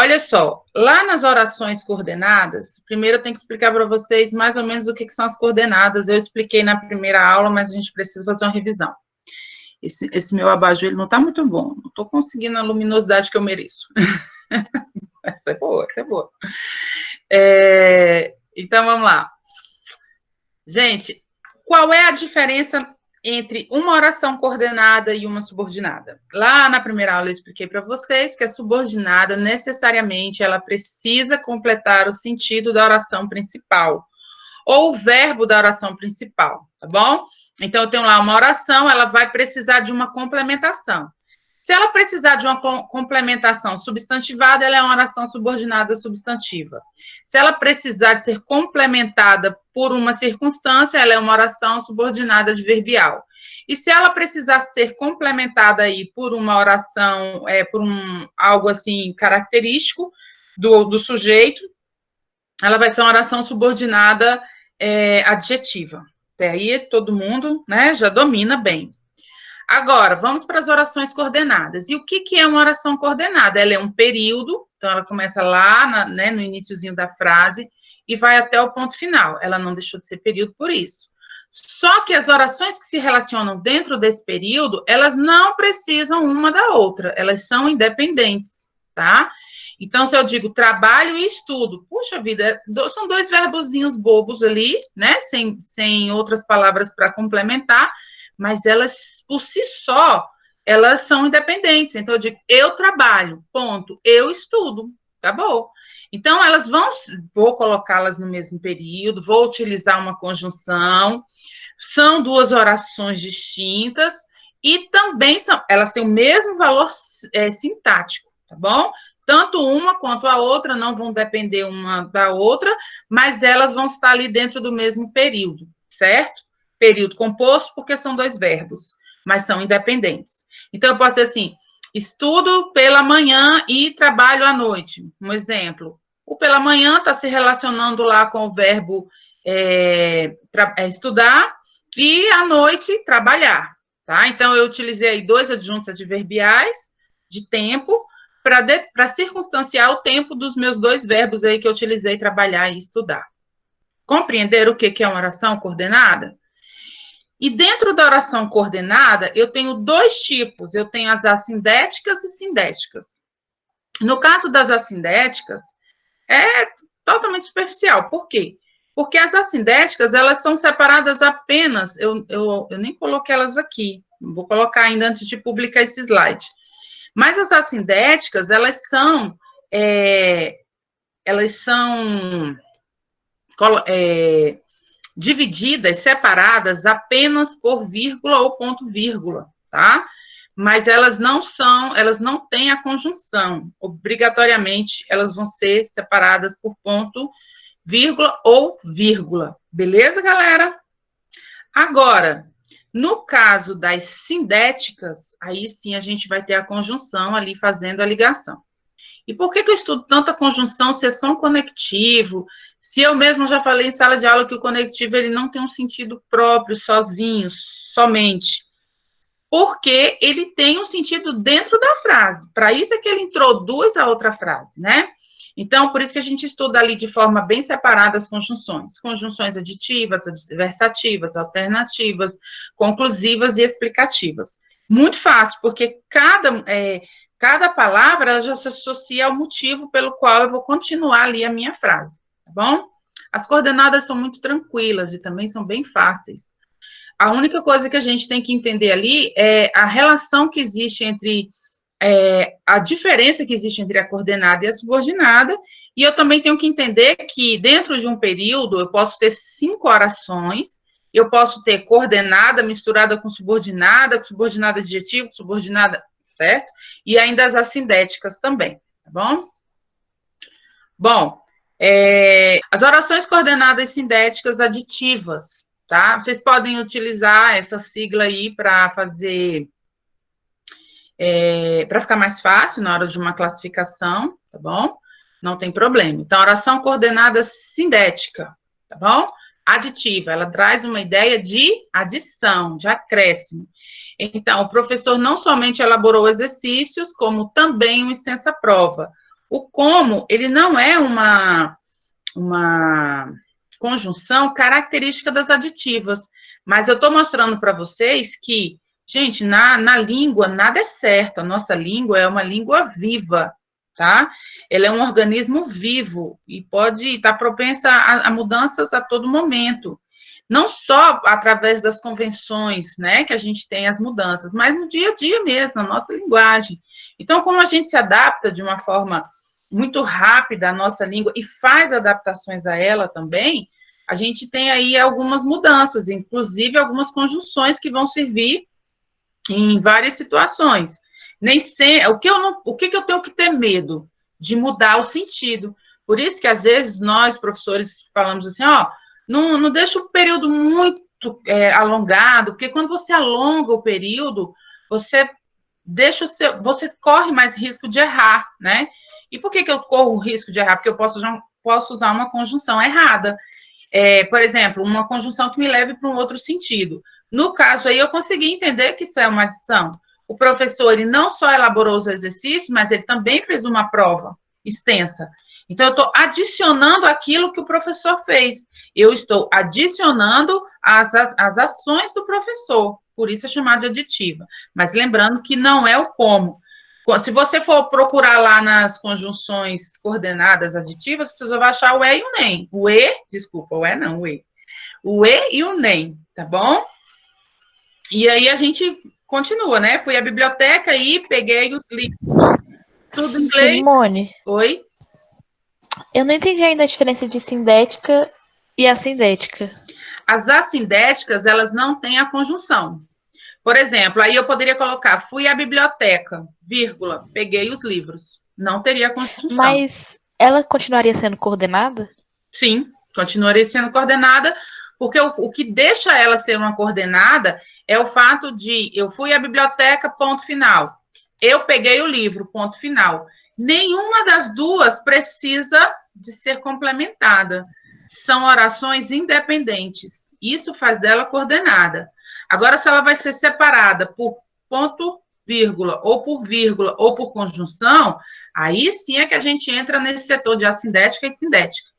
Olha só, lá nas orações coordenadas, primeiro eu tenho que explicar para vocês mais ou menos o que são as coordenadas. Eu expliquei na primeira aula, mas a gente precisa fazer uma revisão. Esse meu abajur, ele não está muito bom. Não estou conseguindo a luminosidade que eu mereço. Essa é boa, essa é boa. Então, vamos lá. Gente, qual é a diferença entre uma oração coordenada e uma subordinada? Lá na primeira aula eu expliquei para vocês que a subordinada, necessariamente, ela precisa completar o sentido da oração principal, ou o verbo da oração principal, tá bom? Então, eu tenho lá uma oração, ela vai precisar de uma complementação. Se ela precisar de uma complementação substantivada, ela é uma oração subordinada substantiva. Se ela precisar de ser complementada por uma circunstância, ela é uma oração subordinada adverbial. E se ela precisar ser complementada aí por uma oração, por algo assim característico do sujeito, ela vai ser uma oração subordinada adjetiva. Até aí todo mundo, né, já domina bem. Agora, vamos para as orações coordenadas. E o que é uma oração coordenada? Ela é um período, então ela começa lá no iniciozinho da frase e vai até o ponto final. Ela não deixou de ser período por isso. Só que as orações que se relacionam dentro desse período, elas não precisam uma da outra, elas são independentes, tá? Então, se eu digo trabalho e estudo, puxa vida, são dois verbozinhos bobos ali, né? Sem outras palavras para complementar, mas elas, por si só, elas são independentes. Então, eu digo, eu trabalho, ponto, eu estudo, acabou. Então, vou colocá-las no mesmo período, vou utilizar uma conjunção, são duas orações distintas, e também elas têm o mesmo valor sintático, tá bom? Tanto uma quanto a outra não vão depender uma da outra, mas elas vão estar ali dentro do mesmo período, certo? Período composto, porque são dois verbos, mas são independentes. Então, eu posso dizer assim, estudo pela manhã e trabalho à noite. Um exemplo. O pela manhã está se relacionando lá com o verbo estudar e à noite trabalhar. Tá? Então, eu utilizei aí dois adjuntos adverbiais de tempo para circunstanciar o tempo dos meus dois verbos aí que eu utilizei, trabalhar e estudar. Compreenderam o que é uma oração coordenada? E dentro da oração coordenada, eu tenho dois tipos. Eu tenho as assindéticas e sindéticas. No caso das assindéticas, é totalmente superficial. Por quê? Porque as assindéticas, elas são separadas apenas... Eu nem coloquei elas aqui. Vou colocar ainda antes de publicar esse slide. Mas as assindéticas, elas são divididas, separadas apenas por vírgula ou ponto vírgula, tá? Mas elas não têm a conjunção. Obrigatoriamente, elas vão ser separadas por ponto, vírgula ou vírgula. Beleza, galera? Agora, no caso das sindéticas, aí sim a gente vai ter a conjunção ali fazendo a ligação. E por que eu estudo tanta conjunção se é só um conectivo? Se eu mesmo já falei em sala de aula que o conectivo ele não tem um sentido próprio, sozinho, somente. Porque ele tem um sentido dentro da frase. Para isso é que ele introduz a outra frase, né? Então, por isso que a gente estuda ali de forma bem separada as conjunções. Conjunções aditivas, adversativas, alternativas, conclusivas e explicativas. Muito fácil, porque cada palavra já se associa ao motivo pelo qual eu vou continuar ali a minha frase, tá bom? As coordenadas são muito tranquilas e também são bem fáceis. A única coisa que a gente tem que entender ali é a relação que existe entre a diferença que existe entre a coordenada e a subordinada, e eu também tenho que entender que dentro de um período eu posso ter 5 orações, eu posso ter coordenada misturada com subordinada adjetivo, com subordinada, certo? E ainda as assindéticas também, tá bom? Bom, as orações coordenadas sindéticas aditivas, tá? Vocês podem utilizar essa sigla aí para fazer... para ficar mais fácil na hora de uma classificação, tá bom? Não tem problema. Então, oração coordenada sindética, tá bom? Aditiva, ela traz uma ideia de adição, de acréscimo. Então, o professor não somente elaborou exercícios, como também uma extensa prova. O como, ele não é uma conjunção característica das aditivas, mas eu estou mostrando para vocês que, gente, na língua nada é certo, a nossa língua é uma língua viva, tá? Ela é um organismo vivo e pode estar propensa a mudanças a todo momento. Não só através das convenções, né, que a gente tem as mudanças, mas no dia a dia mesmo, na nossa linguagem. Então, como a gente se adapta de uma forma muito rápida à nossa língua e faz adaptações a ela também, a gente tem aí algumas mudanças, inclusive algumas conjunções que vão servir em várias situações. Nem sempre, o que eu tenho que ter medo? De mudar o sentido. Por isso que, às vezes, nós, professores, falamos assim, ó, não deixa o período muito alongado, porque quando você alonga o período, você você corre mais risco de errar, né? E por que eu corro o risco de errar? Porque eu posso usar uma conjunção errada. Por exemplo, uma conjunção que me leve para um outro sentido. No caso aí, eu consegui entender que isso é uma adição. O professor, ele não só elaborou os exercícios, mas ele também fez uma prova extensa. Então, eu estou adicionando aquilo que o professor fez. Eu estou adicionando as ações do professor. Por isso é chamado de aditiva. Mas lembrando que não é o como. Se você for procurar lá nas conjunções coordenadas aditivas, você vai achar o e e o nem. O e, desculpa, o e não, o e. O e e o nem, tá bom? E aí a gente continua, né? Fui à biblioteca e peguei os livros. Tudo em inglês. Simone. Oi? Eu não entendi ainda a diferença de sindética e assindética. As assindéticas, elas não têm a conjunção. Por exemplo, aí eu poderia colocar, fui à biblioteca, vírgula, peguei os livros. Não teria conjunção. Mas ela continuaria sendo coordenada? Sim, continuaria sendo coordenada, porque o que deixa ela ser uma coordenada é o fato de eu fui à biblioteca, ponto final. Eu peguei o livro, ponto final. Nenhuma das duas precisa de ser complementada. São orações independentes. Isso faz dela coordenada. Agora, se ela vai ser separada por ponto, vírgula, ou por conjunção, aí sim é que a gente entra nesse setor de assindética e sindética.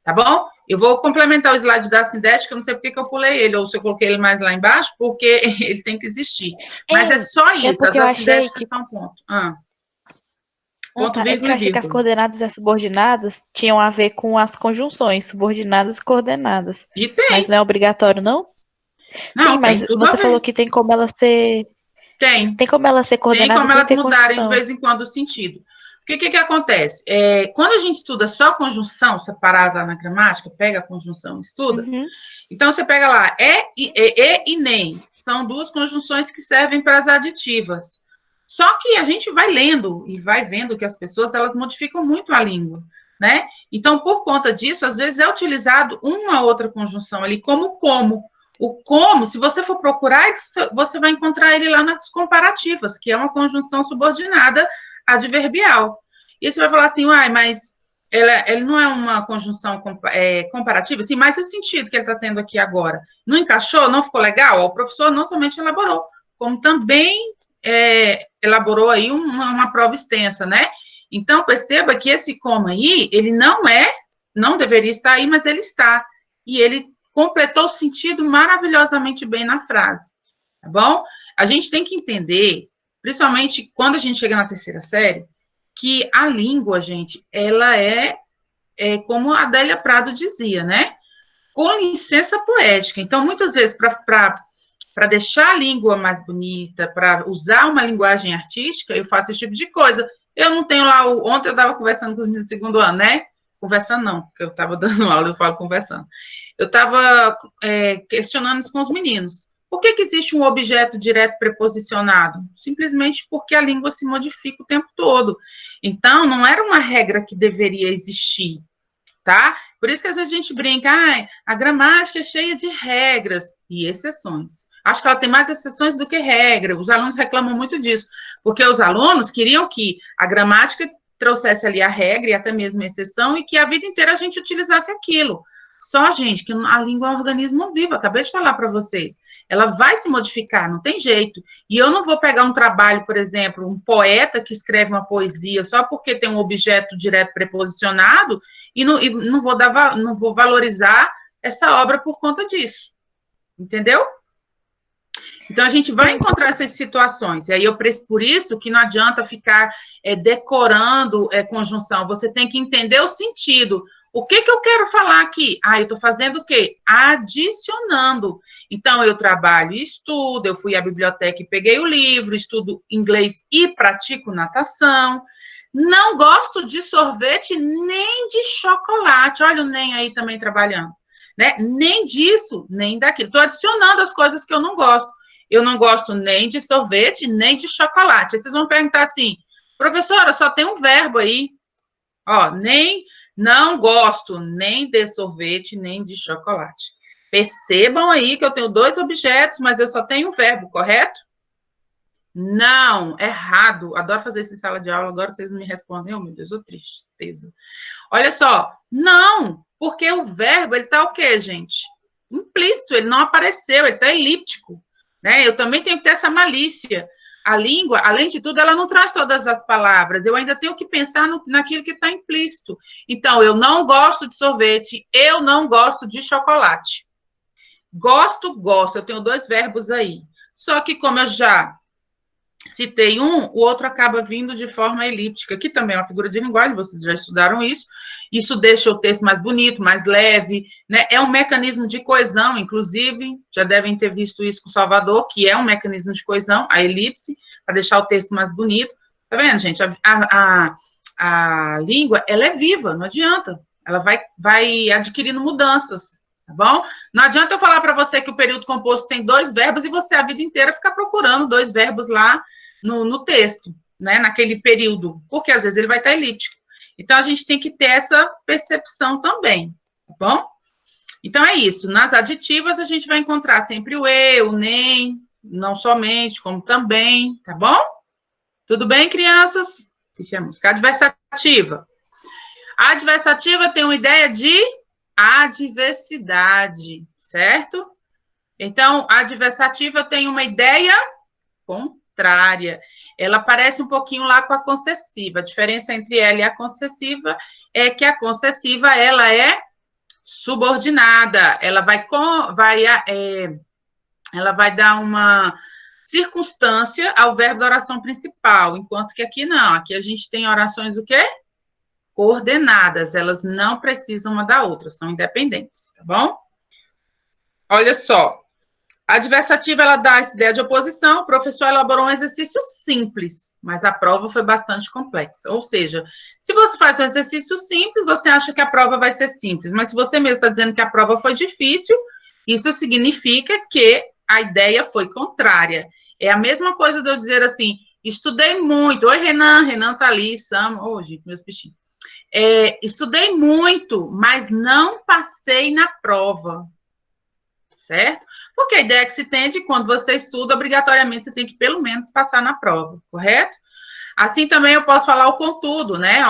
Tá bom? Eu vou complementar o slide da sindética, eu não sei porque que eu pulei ele, ou se eu coloquei ele mais lá embaixo, porque ele tem que existir. Mas é só isso, as assindéticas são ponto. Ponto, vírgula, eu achei que as coordenadas e as subordinadas tinham a ver com as conjunções, subordinadas e coordenadas. E tem. Mas não é obrigatório, não? Não, sim, mas você falou que tem como ela ser... Tem como ela ser coordenada. Tem como elas mudarem conjunção. de vez em quando o sentido. O que acontece? Quando a gente estuda só conjunção separada lá na gramática, pega a conjunção e estuda, então você pega lá, e nem. São duas conjunções que servem para as aditivas. Só que a gente vai lendo e vai vendo que as pessoas, elas modificam muito a língua, né? Então, por conta disso, às vezes é utilizado uma outra conjunção ali como. O como, se você for procurar, você vai encontrar ele lá nas comparativas, que é uma conjunção subordinada adverbial. E você vai falar assim, mas ele não é uma conjunção comparativa? Sim, mas o sentido que ele está tendo aqui agora não encaixou, não ficou legal? O professor não somente elaborou, como também elaborou aí uma prova extensa, né? Então, perceba que esse como aí, ele não deveria estar aí, mas ele está. E ele completou o sentido maravilhosamente bem na frase, tá bom? A gente tem que entender, principalmente quando a gente chega na terceira série, que a língua, gente, ela é como a Adélia Prado dizia, né? Com licença poética. Então, muitas vezes, para deixar a língua mais bonita, para usar uma linguagem artística, eu faço esse tipo de coisa. Eu não tenho lá... Ontem eu estava conversando com os meninos do segundo ano, né? Conversando não, porque eu estava dando aula, eu falo conversando. Eu estava questionando isso com os meninos. Por que existe um objeto direto preposicionado? Simplesmente porque a língua se modifica o tempo todo. Então, não era uma regra que deveria existir, tá? Por isso que às vezes a gente brinca, a gramática é cheia de regras e exceções. Acho que ela tem mais exceções do que regra. Os alunos reclamam muito disso, porque os alunos queriam que a gramática trouxesse ali a regra e até mesmo a exceção e que a vida inteira a gente utilizasse aquilo. Só, gente, que a língua é um organismo vivo, acabei de falar para vocês. Ela vai se modificar, não tem jeito. E eu não vou pegar um trabalho, por exemplo, um poeta que escreve uma poesia só porque tem um objeto direto preposicionado e não vou valorizar essa obra por conta disso. Entendeu? Então, a gente vai encontrar essas situações. E aí, por isso que não adianta ficar decorando conjunção. Você tem que entender o sentido. O que eu quero falar aqui? Eu estou fazendo o quê? Adicionando. Então, eu trabalho e estudo, eu fui à biblioteca e peguei o livro, estudo inglês e pratico natação. Não gosto de sorvete nem de chocolate. Olha o NEM aí também trabalhando. Né? Nem disso, nem daquilo. Estou adicionando as coisas que eu não gosto. Eu não gosto nem de sorvete, nem de chocolate. Aí vocês vão perguntar assim, professora, só tem um verbo aí. Ó, não gosto nem de sorvete, nem de chocolate. Percebam aí que eu tenho 2 objetos, mas eu só tenho um verbo, correto? Não, errado. Adoro fazer isso em sala de aula, agora vocês não me respondem. Oh, meu Deus, ô tristeza. Olha só, não, porque o verbo, ele tá o quê, gente? Implícito, ele não apareceu, ele tá elíptico. Né? Eu também tenho que ter essa malícia. A língua, além de tudo, ela não traz todas as palavras. Eu ainda tenho que pensar naquilo que está implícito. Então, eu não gosto de sorvete, eu não gosto de chocolate. Gosto. Eu tenho 2 verbos aí. Só que, como eu já citei um, o outro acaba vindo de forma elíptica, que também é uma figura de linguagem, vocês já estudaram isso. Isso deixa o texto mais bonito, mais leve, né? É um mecanismo de coesão, inclusive, já devem ter visto isso com o Salvador, que é um mecanismo de coesão, a elipse, para deixar o texto mais bonito. Tá vendo, gente? A língua, ela é viva, não adianta. Ela vai adquirindo mudanças, tá bom? Não adianta eu falar para você que o período composto tem 2 verbos e você a vida inteira ficar procurando 2 verbos lá no texto, né? Naquele período, porque às vezes ele vai estar elíptico. Então, a gente tem que ter essa percepção também, tá bom? Então, é isso. Nas aditivas, a gente vai encontrar sempre o e, o nem, não somente, como também, tá bom? Tudo bem, crianças? Deixamos. Adversativa. A adversativa tem uma ideia de adversidade, certo? Então, a adversativa tem uma ideia contrária. Ela parece um pouquinho lá com a concessiva. A diferença entre ela e a concessiva é que a concessiva, ela é subordinada. Ela ela vai dar uma circunstância ao verbo da oração principal, enquanto que aqui não. Aqui a gente tem orações o quê? Coordenadas. Elas não precisam uma da outra, são independentes, tá bom? Olha só. A adversativa, ela dá essa ideia de oposição, o professor elaborou um exercício simples, mas a prova foi bastante complexa. Ou seja, se você faz um exercício simples, você acha que a prova vai ser simples, mas se você mesmo está dizendo que a prova foi difícil, isso significa que a ideia foi contrária. É a mesma coisa de eu dizer assim, estudei muito. Oi, Renan tá ali, Sam, gente, meus bichinhos. Estudei muito, mas não passei na prova. Certo? Porque a ideia que se tem é de quando você estuda, obrigatoriamente você tem que pelo menos passar na prova, correto? Assim também eu posso falar o contudo, né?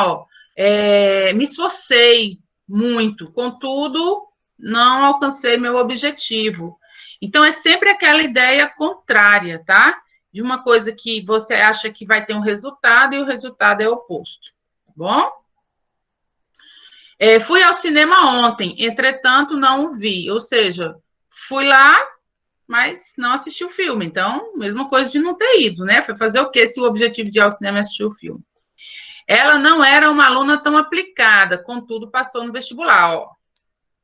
Me esforcei muito, contudo, não alcancei meu objetivo. Então, é sempre aquela ideia contrária, tá? De uma coisa que você acha que vai ter um resultado e o resultado é oposto, tá bom? Fui ao cinema ontem, entretanto, não o vi. Ou seja, fui lá, mas não assisti o filme. Então, mesma coisa de não ter ido, né? Foi fazer o quê se o objetivo de ir ao cinema é assistir o filme? Ela não era uma aluna tão aplicada, contudo, passou no vestibular.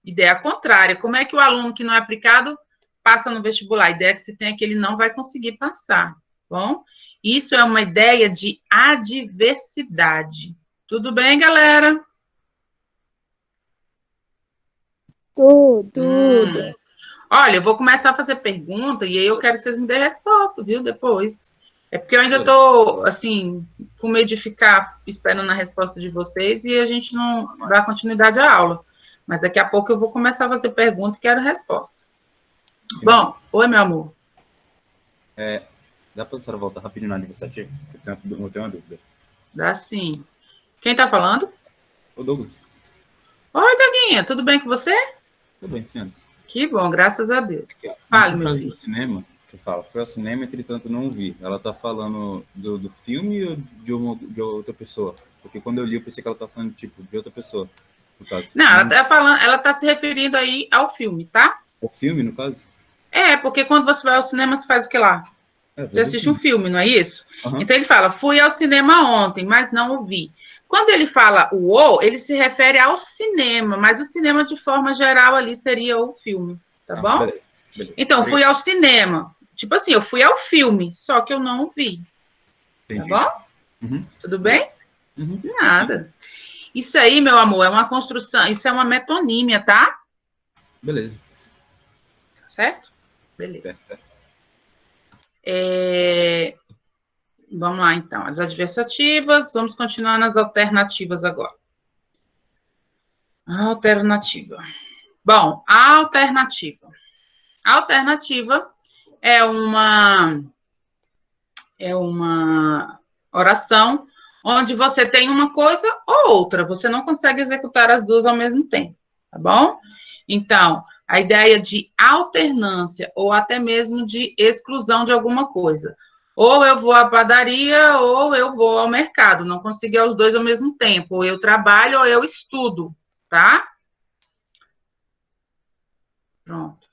Ideia contrária. Como é que o aluno que não é aplicado passa no vestibular? A ideia que se tem é que ele não vai conseguir passar. Bom, isso é uma ideia de adversidade. Tudo bem, galera? Tudo. Olha, eu vou começar a fazer pergunta e aí eu quero que vocês me dêem resposta, viu? Depois. É porque eu ainda estou, assim, com medo de ficar esperando a resposta de vocês e a gente não dá continuidade à aula. Mas daqui a pouco eu vou começar a fazer pergunta e quero resposta. Bom, oi, meu amor. Dá para a senhora voltar rapidinho na adversativa? Eu tenho uma dúvida. Dá sim. Quem está falando? Ô, Douglas. Oi, Doguinha, tudo bem com você? Tudo bem, senhora. Que bom, graças a Deus. Aqui, ó. Fale, Nessa meu frase filho. do cinema, que fala, foi ao cinema, entretanto não vi. Ela tá falando do filme ou de outra pessoa? Porque quando eu li, eu pensei que ela tá falando, tipo, de outra pessoa, no caso. Não, ela Não, tá falando, ela tá se referindo aí ao filme, tá? o filme, no caso? Porque quando você vai ao cinema, você faz o que lá? É, Você veja o assiste um filme. filme, não é isso? Aham. Então ele fala, fui ao cinema ontem, mas não o vi. Quando ele fala o, ele se refere ao cinema, mas o cinema de forma geral ali seria o filme, tá Ah, bom? beleza. Beleza. Então, fui Obrigado. ao cinema. Tipo assim, eu fui ao filme, só que eu não o vi, tá Entendi. bom? Uhum. Tudo Obrigado. bem? Uhum. Sim. Nada. Isso aí, meu amor, é uma construção, isso é uma metonímia, tá? Beleza. Certo? Beleza. Certo, certo. Vamos lá, então. As adversativas, vamos continuar nas alternativas agora. Alternativa. Bom, a alternativa. A alternativa é uma oração onde você tem uma coisa ou outra. Você não consegue executar as duas ao mesmo tempo, tá bom? Então, a ideia de alternância ou até mesmo de exclusão de alguma coisa. Ou eu vou à padaria ou eu vou ao mercado. Não consigo ir aos dois ao mesmo tempo. Ou eu trabalho ou eu estudo, tá? Pronto.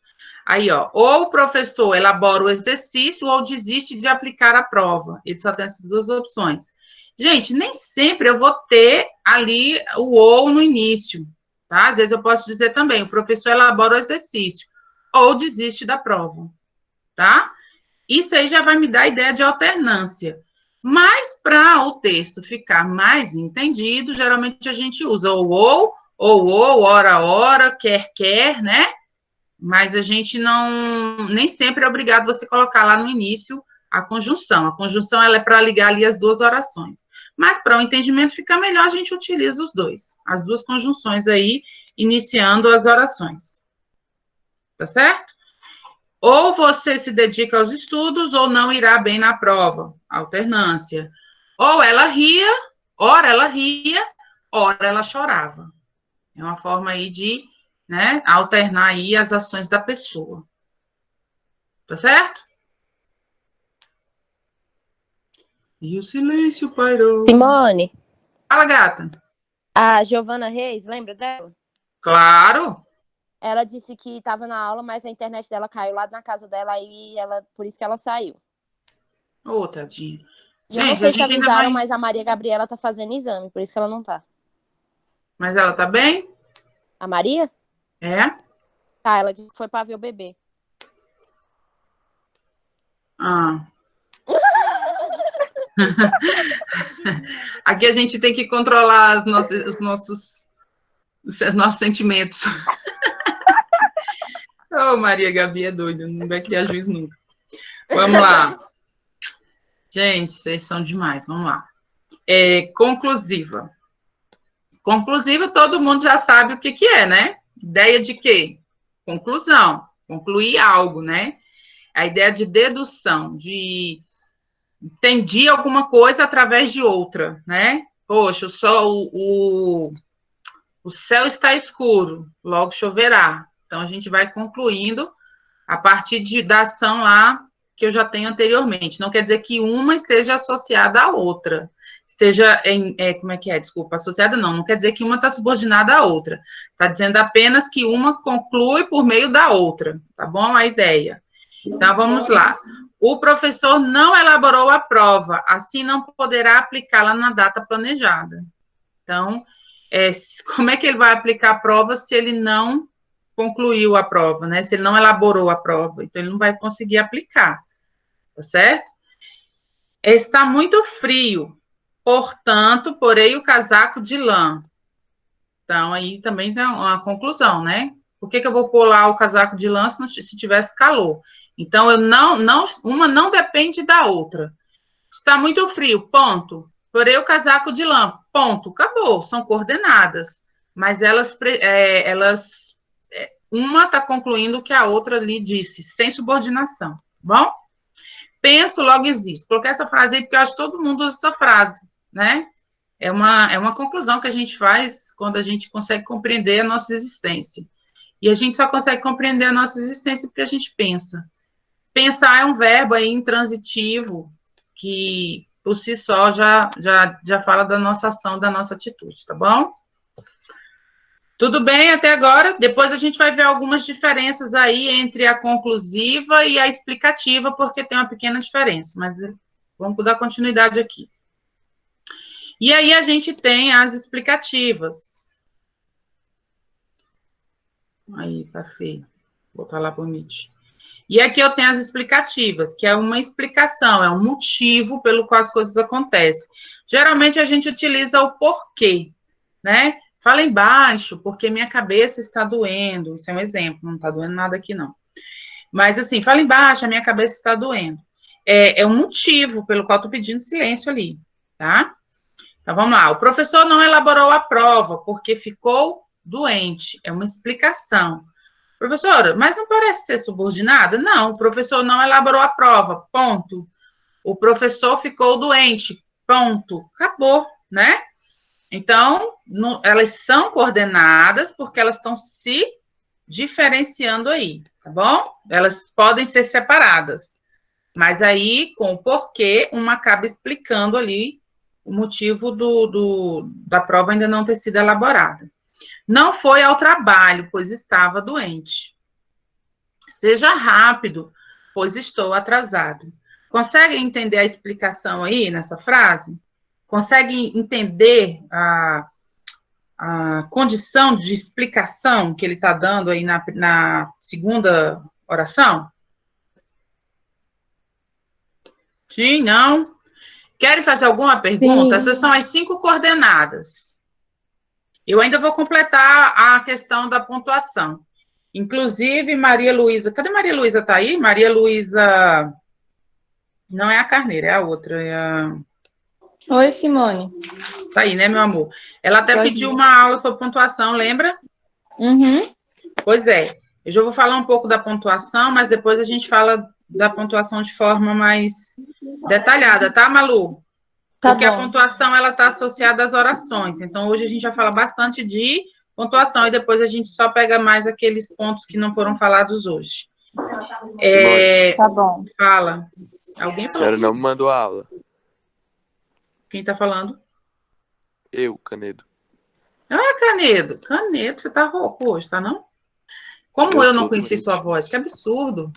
Aí, ó, ou o professor elabora o exercício ou desiste de aplicar a prova. Ele só tem essas duas opções. Gente, nem sempre eu vou ter ali o ou no início, tá? Às vezes eu posso dizer também, o professor elabora o exercício ou desiste da prova, tá? Isso aí já vai me dar a ideia de alternância. Mas para o texto ficar mais entendido, geralmente a gente usa ou, ora, quer, né? Mas a gente não, nem sempre é obrigado você colocar lá no início a conjunção. A conjunção ela é para ligar ali as duas orações. Mas para o entendimento ficar melhor, a gente utiliza os dois, as duas conjunções aí, iniciando as orações. Tá certo? Ou você se dedica aos estudos ou não irá bem na prova. Alternância. Ou ela ria, ora ela chorava. É uma forma aí de, né, alternar aí as ações da pessoa. Tá certo? E o silêncio pairou. Simone, Fala, gata. a Giovana Reis, lembra dela? Claro. Ela disse que estava na aula, mas a internet dela caiu lá na casa dela e por isso que ela saiu. Ô, tadinha. E eu não Gente, a sei se gente ainda avisaram, vai. mas a Maria Gabriela tá fazendo exame, por isso que ela não tá. Mas ela tá bem? A Maria? É? Tá, ela disse que foi pra ver o bebê. Ah. Aqui a gente tem que controlar os nossos sentimentos. Ô, Maria Gabi é doida, não vai criar juízo nunca. Vamos lá. Gente, vocês são demais. Vamos lá. Conclusiva. Conclusiva, todo mundo já sabe o que é, né? Ideia de quê? Conclusão. Concluir algo, né? A ideia de dedução, de entendi alguma coisa através de outra, né? Poxa, o céu está escuro, logo choverá. Então, a gente vai concluindo a partir da ação lá que eu já tenho anteriormente. Não quer dizer que uma esteja associada à outra. Esteja como é que é? Desculpa, associada não. Não quer dizer que uma está subordinada à outra. Está dizendo apenas que uma conclui por meio da outra. Tá bom? A ideia. Então, vamos lá. O professor não elaborou a prova, assim não poderá aplicá-la na data planejada. Então, como é que ele vai aplicar a prova se ele não concluiu a prova, né? Se ele não elaborou a prova, então ele não vai conseguir aplicar, tá certo? Está muito frio, portanto, porei o casaco de lã. Então, aí também tem uma conclusão, né? Por que eu vou pôr lá o casaco de lã se tivesse calor? Então, uma não depende da outra. Está muito frio, ponto. Porei o casaco de lã, ponto. Acabou, são coordenadas. Mas uma está concluindo o que a outra lhe disse, sem subordinação. Bom? Penso, logo existo. Coloquei essa frase aí porque eu acho que todo mundo usa essa frase, né? É uma conclusão que a gente faz quando a gente consegue compreender a nossa existência. E a gente só consegue compreender a nossa existência porque a gente pensa. Pensar é um verbo aí intransitivo que, por si só, já fala da nossa ação, da nossa atitude, tá bom? Tudo bem até agora? Depois a gente vai ver algumas diferenças aí entre a conclusiva e a explicativa, porque tem uma pequena diferença, mas vamos dar continuidade aqui. E aí a gente tem as explicativas. Aí, passei. Vou botar lá bonito. E aqui eu tenho as explicativas, que é uma explicação, é um motivo pelo qual as coisas acontecem. Geralmente a gente utiliza o porquê, né? Fala embaixo, porque minha cabeça está doendo. Isso é um exemplo, não está doendo nada aqui, não. Mas assim, fala embaixo, a minha cabeça está doendo. É um motivo pelo qual eu estou pedindo silêncio ali, tá? Então, vamos lá. O professor não elaborou a prova porque ficou doente. É uma explicação. Professora, mas não parece ser subordinada? Não, o professor não elaborou a prova, ponto. O professor ficou doente, ponto. Acabou, né? Então, elas são coordenadas porque elas estão se diferenciando aí, tá bom? Elas podem ser separadas, mas aí, com o porquê, uma acaba explicando ali o motivo da prova ainda não ter sido elaborada. Não foi ao trabalho, pois estava doente. Seja rápido, pois estou atrasado. Conseguem entender a explicação aí nessa frase? Conseguem entender a condição de explicação que ele está dando aí na segunda oração? Sim, não? Querem fazer alguma pergunta? Sim. Essas são as 5 coordenadas. Eu ainda vou completar a questão da pontuação. Inclusive, Maria Luísa... Cadê Maria Luísa? Está aí? Maria Luísa... Não é a Carneiro, é a outra. É a... Oi, Simone. Tá aí, né, meu amor? Ela até pediu uma aula sobre pontuação, lembra? Uhum. Pois é. Eu já vou falar um pouco da pontuação, mas depois a gente fala da pontuação de forma mais detalhada, tá, Malu? Tá Porque a bom. pontuação, ela está associada às orações. Então, hoje a gente já fala bastante de pontuação e depois a gente só pega mais aqueles pontos que não foram falados hoje. Tá bom. Fala. Alguém A falou? senhora não me mandou a aula. Quem está falando? Eu, Canedo. Ah, Canedo. Canedo, você tá rouco hoje, tá não? Como eu não conheci sua voz? Que absurdo.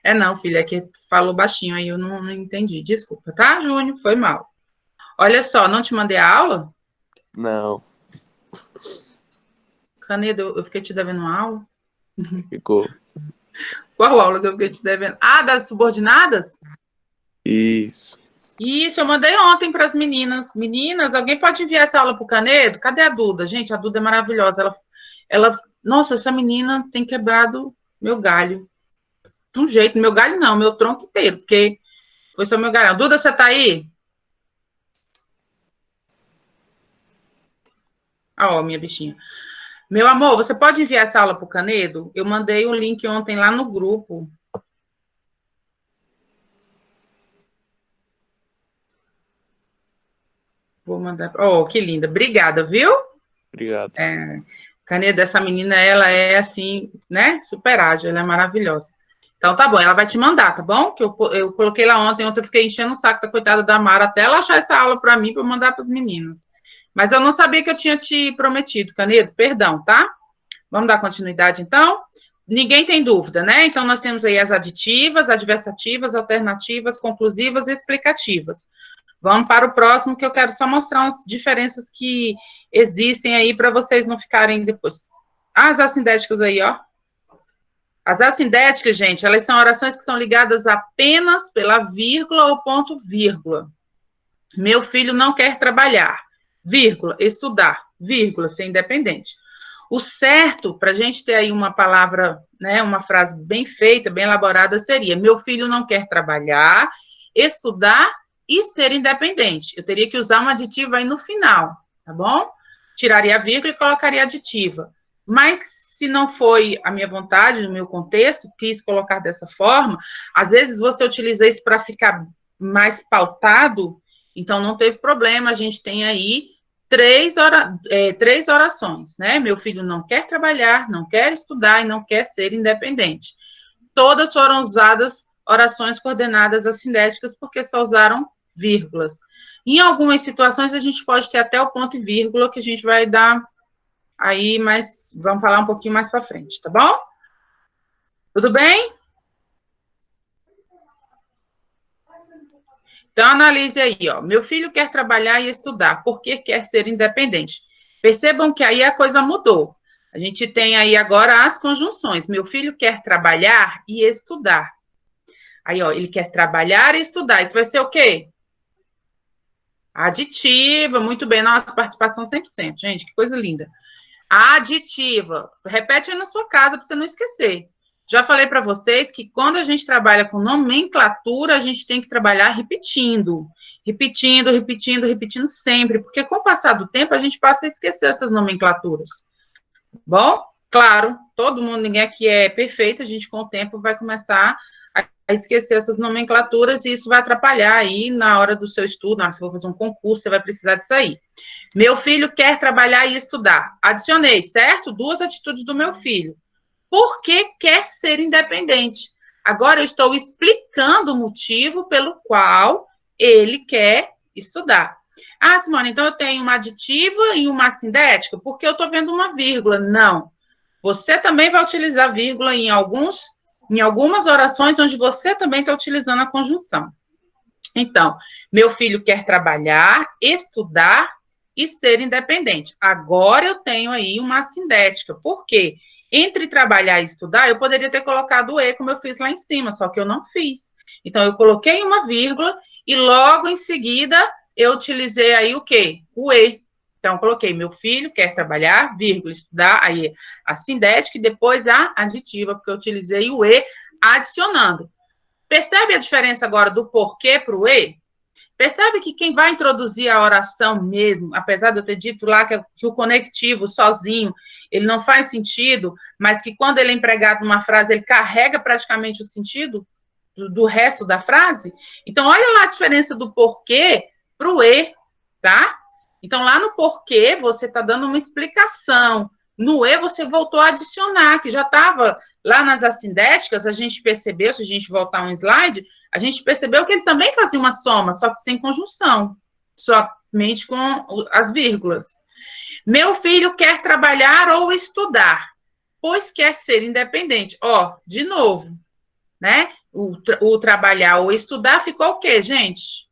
É não, filha, é que falou baixinho aí, eu não entendi. Desculpa, tá, Júnior? Foi mal. Olha só, não te mandei a aula? Não, Canedo, eu fiquei te devendo uma aula? ficou. Qual aula que eu fiquei te devendo? Ah, das subordinadas? Isso. Isso, eu mandei ontem para as meninas. Meninas, alguém pode enviar essa aula para o Canedo? Cadê a Duda? Gente, a Duda é maravilhosa. Nossa, essa menina tem quebrado meu galho. De um jeito, meu galho não, meu tronco inteiro, porque foi só meu galho. Duda, você tá aí? Ah, ó, minha bichinha. Meu amor, você pode enviar essa aula para o Canedo? Eu mandei o link ontem lá no grupo. Vou mandar. Oh, que linda. Obrigada, viu? Obrigado. Canedo, essa menina, ela é assim, né? Super ágil, ela é maravilhosa. Então, tá bom, ela vai te mandar, tá bom? Que eu coloquei lá ontem eu fiquei enchendo o saco da coitada da Mara até ela achar essa aula para mim, para eu mandar para as meninas. Mas eu não sabia que eu tinha te prometido, Canedo, perdão, tá? Vamos dar continuidade, então? Ninguém tem dúvida, né? Então, nós temos aí as aditivas, adversativas, alternativas, conclusivas e explicativas. Vamos para o próximo, que eu quero só mostrar umas diferenças que existem aí para vocês não ficarem depois. As assindéticas aí, ó. As assindéticas, gente, elas são orações que são ligadas apenas pela vírgula ou ponto vírgula. Meu filho não quer trabalhar, vírgula, estudar, vírgula, ser independente. O certo, para a gente ter aí uma palavra, né, uma frase bem feita, bem elaborada, seria: meu filho não quer trabalhar, estudar e ser independente. Eu teria que usar um aditivo aí no final, tá bom? Tiraria a vírgula e colocaria aditiva. Mas se não foi a minha vontade, no meu contexto, quis colocar dessa forma, às vezes você utiliza isso para ficar mais pautado, então não teve problema, a gente tem aí três orações, né? Meu filho não quer trabalhar, não quer estudar e não quer ser independente. Todas foram usadas orações coordenadas assindéticas porque só usaram vírgulas. Em algumas situações, a gente pode ter até o ponto e vírgula, que a gente vai dar aí, mas vamos falar um pouquinho mais para frente, tá bom? Tudo bem? Então, analise aí, ó. Meu filho quer trabalhar e estudar, porque quer ser independente. Percebam que aí a coisa mudou. A gente tem aí agora as conjunções. Meu filho quer trabalhar e estudar. Aí, ó, ele quer trabalhar e estudar. Isso vai ser o quê? Aditiva, muito bem. Nossa, participação 100%. Gente, que coisa linda. Aditiva. Repete aí na sua casa para você não esquecer. Já falei para vocês que quando a gente trabalha com nomenclatura, a gente tem que trabalhar repetindo. Repetindo, repetindo, repetindo sempre. Porque com o passar do tempo, a gente passa a esquecer essas nomenclaturas. Bom, claro, todo mundo, ninguém aqui é perfeito. A gente com o tempo vai começar a esquecer essas nomenclaturas e isso vai atrapalhar aí na hora do seu estudo. Na hora que você for fazer um concurso, você vai precisar disso aí. Meu filho quer trabalhar e estudar. Adicionei, certo? 2 atitudes do meu filho. Por que quer ser independente? Agora eu estou explicando o motivo pelo qual ele quer estudar. Ah, Simone, então eu tenho uma aditiva e uma assindética? Porque eu estou vendo uma vírgula. Não. Você também vai utilizar vírgula em algumas orações onde você também está utilizando a conjunção. Então, meu filho quer trabalhar, estudar e ser independente. Agora eu tenho aí uma assindética. Por quê? Entre trabalhar e estudar, eu poderia ter colocado o E, como eu fiz lá em cima, só que eu não fiz. Então, eu coloquei uma vírgula e logo em seguida eu utilizei aí o quê? O E. Então, eu coloquei meu filho quer trabalhar, vírgula, estudar, aí a sindética e depois a aditiva, porque eu utilizei o E adicionando. Percebe a diferença agora do porquê para o E? Percebe que quem vai introduzir a oração mesmo, apesar de eu ter dito lá que o conectivo sozinho, ele não faz sentido, mas que quando ele é empregado numa frase, ele carrega praticamente o sentido do resto da frase? Então, olha lá a diferença do porquê para o E, tá? Então, lá no porquê, você está dando uma explicação. No E, você voltou a adicionar, que já estava lá nas assindéticas, a gente percebeu, se a gente voltar um slide, a gente percebeu que ele também fazia uma soma, só que sem conjunção, somente com as vírgulas. Meu filho quer trabalhar ou estudar, pois quer ser independente. Ó, de novo, né? O trabalhar ou estudar ficou o quê, gente?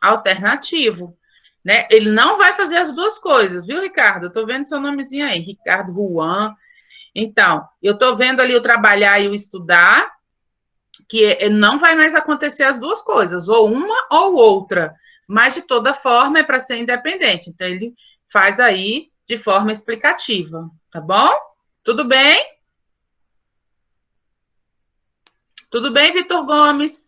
Alternativo. Né? Ele não vai fazer as duas coisas, viu, Ricardo? Eu tô vendo seu nomezinho aí, Ricardo Juan. Então, eu tô vendo ali o trabalhar e o estudar, que não vai mais acontecer as duas coisas, ou uma ou outra. Mas, de toda forma, é para ser independente. Então, ele faz aí de forma explicativa, tá bom? Tudo bem? Tudo bem, Vitor Gomes?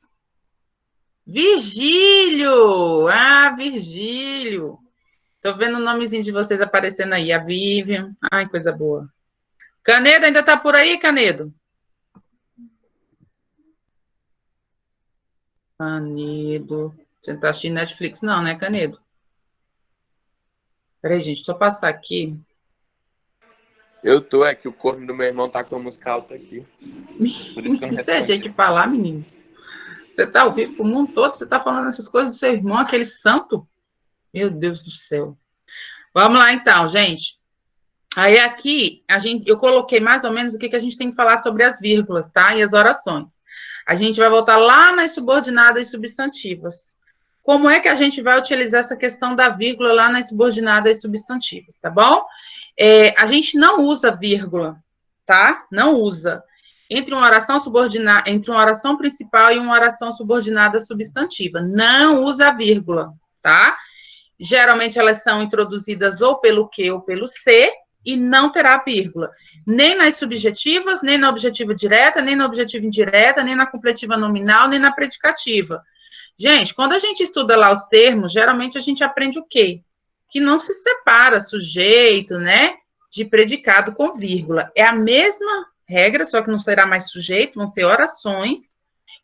Virgílio! Ah, Virgílio! Tô vendo o nomezinho de vocês aparecendo aí. A Vivian. Ai, coisa boa. Canedo, ainda tá por aí, Canedo? Canedo. Você não tá assistindo Netflix, não, né, Canedo? Peraí, gente, deixa eu passar aqui. Eu tô, é que o corno do meu irmão tá com a música alta aqui. Por isso que eu não Você tinha respondi. que falar, menino. Você tá ao vivo com o mundo todo, você tá falando essas coisas do seu irmão, aquele santo? Meu Deus do céu. Vamos lá, então, gente. Aí aqui, eu coloquei mais ou menos o que a gente tem que falar sobre as vírgulas, tá? E as orações. A gente vai voltar lá nas subordinadas e substantivas. Como é que a gente vai utilizar essa questão da vírgula lá nas subordinadas e substantivas, tá bom? A gente não usa vírgula, tá? Não usa. Entre uma oração principal e uma oração subordinada substantiva. Não usa vírgula, tá? Geralmente elas são introduzidas ou pelo Q ou pelo C e não terá vírgula. Nem nas subjetivas, nem na objetiva direta, nem na objetiva indireta, nem na completiva nominal, nem na predicativa. Gente, quando a gente estuda lá os termos, geralmente a gente aprende o quê? Que não se separa sujeito, né, de predicado com vírgula. É a mesma regra, só que não será mais sujeito, vão ser orações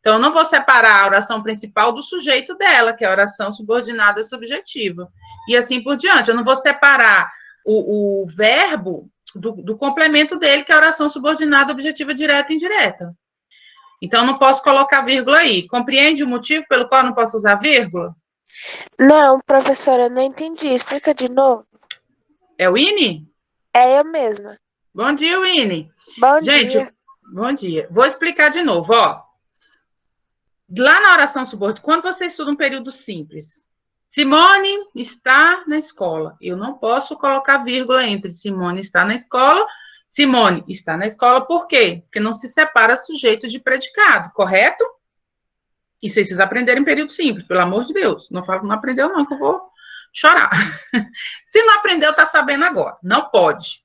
Então, eu não vou separar a oração principal do sujeito dela, que é a oração subordinada subjetiva. E assim por diante. Eu não vou separar o verbo do complemento dele, que é a oração subordinada objetiva direta e indireta. Então, eu não posso colocar vírgula aí. Compreende o motivo pelo qual eu não posso usar vírgula? Não, professora, eu não entendi. Explica de novo. É o Winnie? É eu mesma. Bom dia, Winnie. Bom Gente, dia. bom dia. Vou explicar de novo, ó. Lá na oração subordinada, quando você estuda um período simples, Simone está na escola. Eu não posso colocar vírgula entre Simone está na escola, Simone está na escola, por quê? Porque não se separa sujeito de predicado, correto? Isso aí vocês aprenderam em período simples, pelo amor de Deus. Não falo que não aprendeu, não, que eu vou chorar. Se não aprendeu, tá sabendo agora. Não pode.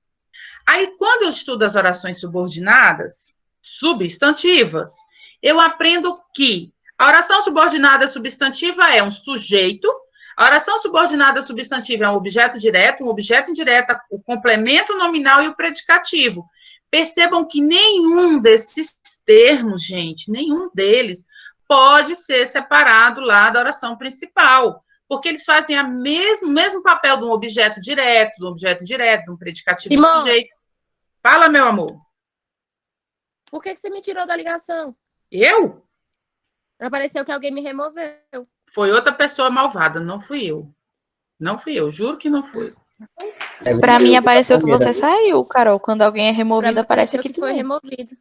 Aí, quando eu estudo as orações subordinadas, substantivas, eu aprendo que a oração subordinada substantiva é um sujeito, a oração subordinada substantiva é um objeto direto, um objeto indireto, o complemento nominal e o predicativo. Percebam que nenhum desses termos, gente, nenhum deles pode ser separado lá da oração principal, porque eles fazem o mesmo papel de um objeto direto, de um objeto indireto, de um predicativo do sujeito. Fala, meu amor. Por que você me tirou da ligação? Eu? Apareceu que alguém me removeu. Foi outra pessoa malvada, não fui eu. Não fui eu, juro que não fui. Pra mim apareceu que você saiu, Carol. Quando alguém é removido, aparece que foi removido.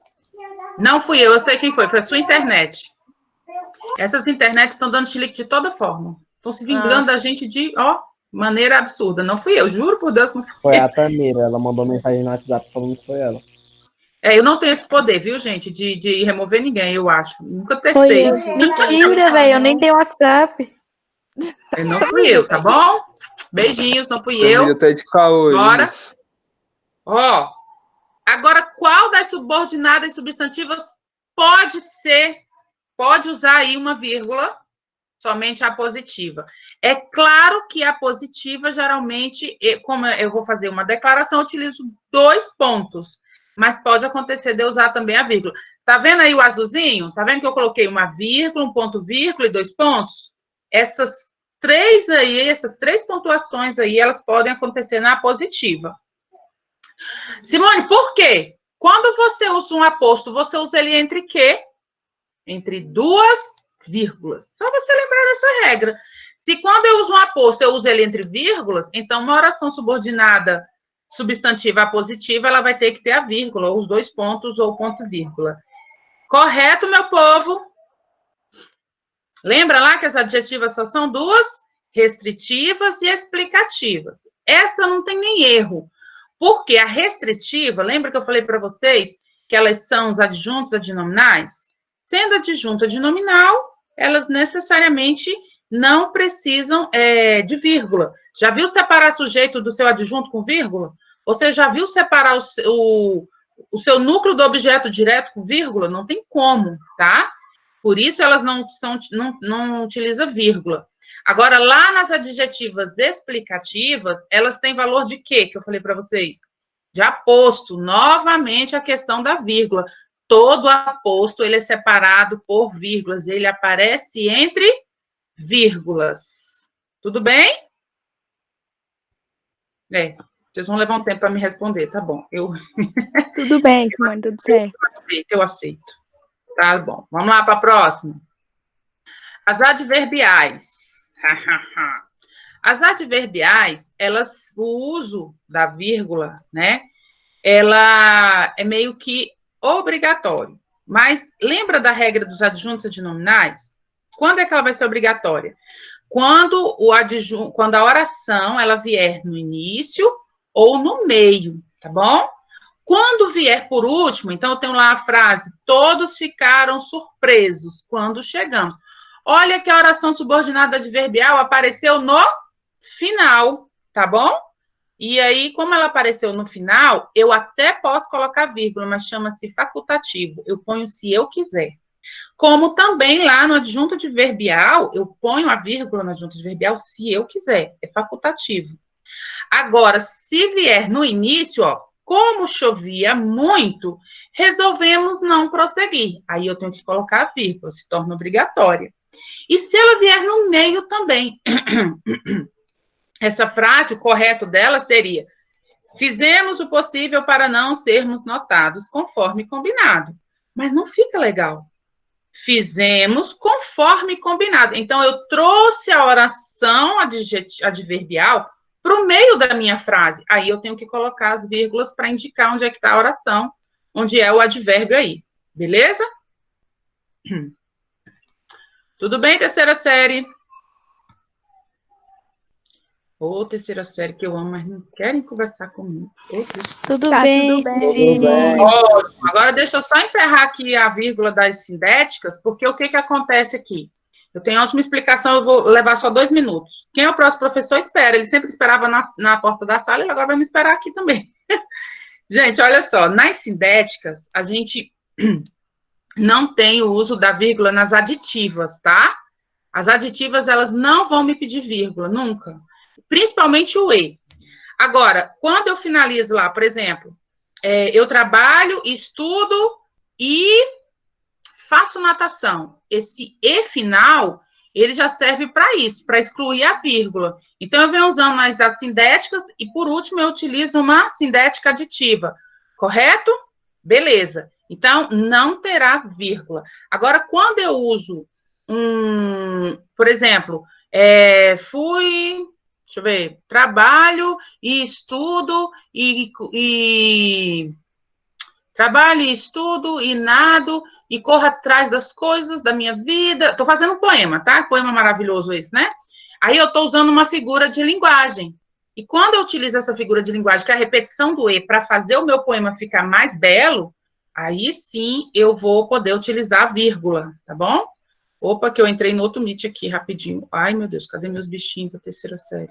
Não fui eu sei quem foi a sua internet. Essas internets estão dando chilique de toda forma. Estão se vingando da gente de, maneira absurda. Não fui eu, juro por Deus que não fui. Foi a Tamira, ela mandou mensagem no WhatsApp falando que foi ela. Eu não tenho esse poder, viu, gente, de remover ninguém, eu acho. Nunca testei. Mentira, velho, eu nem tenho WhatsApp. Não fui eu, tá bom? Beijinhos, não fui eu. Até de caô. Bora. Agora, qual das subordinadas e substantivas pode usar aí uma vírgula? Somente a positiva. É claro que a positiva, geralmente, como eu vou fazer uma declaração, eu utilizo 2 pontos. Mas pode acontecer de eu usar também a vírgula. Tá vendo aí o azulzinho? Tá vendo que eu coloquei uma vírgula, um ponto vírgula e 2 pontos? Essas 3 pontuações aí, elas podem acontecer na positiva. Simone, por quê? Quando você usa um aposto, você usa ele entre quê? Entre 2 vírgulas. Só você lembrar dessa regra. Se quando eu uso um aposto, eu uso ele entre vírgulas, então uma oração subordinada substantiva positiva, ela vai ter que ter a vírgula, ou os 2 pontos, ou ponto vírgula. Correto, meu povo? Lembra lá que as adjetivas só são 2? Restritivas e explicativas. Essa não tem nem erro. Porque a restritiva, lembra que eu falei para vocês que elas são os adjuntos adnominais? Sendo adjunto adnominal, elas necessariamente não precisam de vírgula. Já viu separar sujeito do seu adjunto com vírgula? Você já viu separar o seu núcleo do objeto direto com vírgula? Não tem como, tá? Por isso, elas não utilizam vírgula. Agora, lá nas adjetivas explicativas, elas têm valor de quê, que eu falei para vocês? De aposto. Novamente, a questão da vírgula. Todo aposto, ele é separado por vírgulas. Ele aparece entre vírgulas. Tudo bem? Vocês vão levar um tempo para me responder, tá bom. Tudo bem, Simone, tudo certo. Eu aceito. Tá bom. Vamos lá para a próxima. As adverbiais. As adverbiais, o uso da vírgula, né? Ela é meio que obrigatório. Mas lembra da regra dos adjuntos adnominais? Quando é que ela vai ser obrigatória? Quando a oração ela vier no início ou no meio, tá bom? Quando vier por último, então eu tenho lá a frase, todos ficaram surpresos quando chegamos. Olha que a oração subordinada adverbial apareceu no final, tá bom? E aí, como ela apareceu no final, eu até posso colocar vírgula, mas chama-se facultativo. Eu ponho se eu quiser. Como também lá no adjunto adverbial, eu ponho a vírgula no adjunto adverbial se eu quiser. É facultativo. Agora, se vier no início, Como chovia muito, resolvemos não prosseguir. Aí eu tenho que colocar a vírgula, se torna obrigatória. E se ela vier no meio também? Essa frase, o correto dela seria: fizemos o possível para não sermos notados, conforme combinado. Mas não fica legal. Fizemos conforme combinado. Então, eu trouxe a oração adverbial para o meio da minha frase. Aí eu tenho que colocar as vírgulas para indicar onde é que está a oração, onde é o advérbio aí. Beleza? Tudo bem, terceira série? Ô, terceira série que eu amo, mas não querem conversar comigo. Tudo Tá bem, tudo bem. Simone. Ótimo. Agora deixa eu só encerrar aqui a vírgula das sindéticas, porque o que acontece aqui? Eu tenho ótima explicação, eu vou levar só 2 minutos. Quem é o próximo professor, espera. Ele sempre esperava na porta da sala, ele agora vai me esperar aqui também. Gente, olha só, nas sindéticas, a gente não tem o uso da vírgula nas aditivas, tá? As aditivas, elas não vão me pedir vírgula, nunca. Principalmente o E. Agora, quando eu finalizo lá, por exemplo, eu trabalho, estudo e faço natação. Esse E final, ele já serve para isso, para excluir a vírgula. Então, eu venho usando as sindéticas e, por último, eu utilizo uma sindética aditiva. Correto? Beleza. Então, não terá vírgula. Agora, quando eu uso por exemplo, deixa eu ver, trabalho e estudo trabalho e estudo e nado e corro atrás das coisas da minha vida. Estou fazendo um poema, tá? Poema maravilhoso esse, né? Aí eu estou usando uma figura de linguagem. E quando eu utilizo essa figura de linguagem, que é a repetição do E, para fazer o meu poema ficar mais belo, aí sim eu vou poder utilizar a vírgula, tá bom? Opa, que eu entrei no outro Meet aqui, rapidinho. Ai, meu Deus, cadê meus bichinhos da terceira série?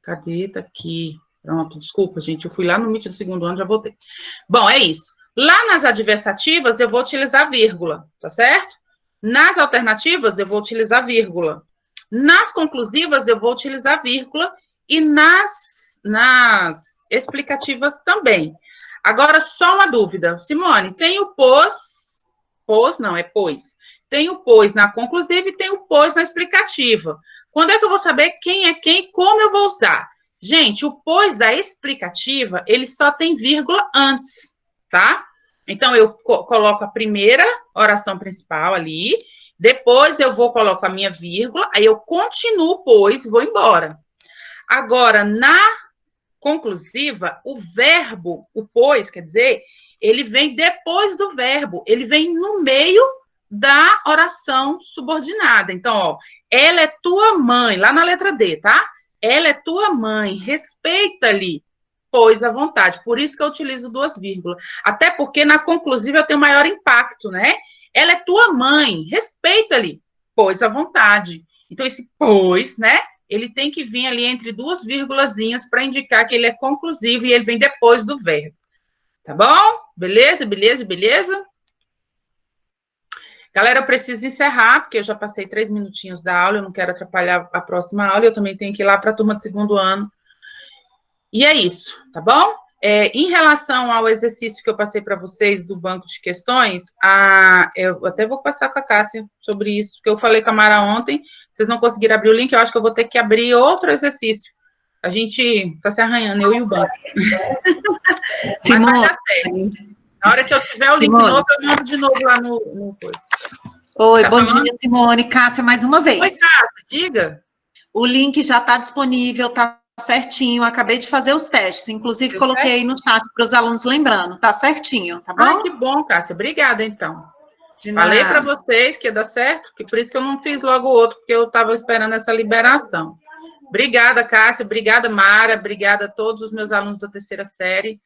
Cadê? Tá aqui. Pronto, desculpa, gente. Eu fui lá no Meet do segundo ano, já voltei. Bom, é isso. Lá nas adversativas, eu vou utilizar vírgula, tá certo? Nas alternativas, eu vou utilizar vírgula. Nas conclusivas, eu vou utilizar vírgula. E nas explicativas também. Agora, só uma dúvida. Simone, tem o pois. Tem o pois na conclusiva e tem o pois na explicativa. Quando é que eu vou saber quem é quem e como eu vou usar? Gente, o pois da explicativa, ele só tem vírgula antes, tá? Então, eu coloco a primeira oração principal ali, depois eu coloco a minha vírgula, aí eu continuo o pois e vou embora. Agora, na conclusiva, o verbo, o pois, quer dizer, ele vem depois do verbo, ele vem no meio da oração subordinada. Então, ó, ela é tua mãe, lá na letra D, tá? Ela é tua mãe, respeita-lhe, pois à vontade. Por isso que eu utilizo 2 vírgulas. Até porque na conclusiva eu tenho maior impacto, né? Ela é tua mãe, respeita-lhe, pois à vontade. Então, esse pois, né? Ele tem que vir ali entre 2 vírgulazinhas para indicar que ele é conclusivo e ele vem depois do verbo. Tá bom? Beleza, beleza, beleza? Galera, eu preciso encerrar, porque eu já passei 3 minutinhos da aula, eu não quero atrapalhar a próxima aula, eu também tenho que ir lá para a turma de segundo ano. E é isso, tá bom? Em relação ao exercício que eu passei para vocês do banco de questões, eu até vou passar com a Cássia sobre isso, porque eu falei com a Mara ontem, vocês não conseguiram abrir o link, eu acho que eu vou ter que abrir outro exercício. A gente está se arranhando, eu e o banco. Mas vai dar certo. Na hora que eu tiver o link novo, eu mando de novo lá no coisa. Oi, tá bom dia, Simone. Cássia, mais uma vez. Oi, Cássia, diga. O link já está disponível, tá certinho. Acabei de fazer os testes. Inclusive, coloquei no chat para os alunos lembrando. Tá certinho, tá bom? Ah, que bom, Cássia. Obrigada, então. Falei para vocês que ia dar certo, que por isso que eu não fiz logo o outro, porque eu estava esperando essa liberação. Obrigada, Cássia. Obrigada, Mara. Obrigada a todos os meus alunos da terceira série.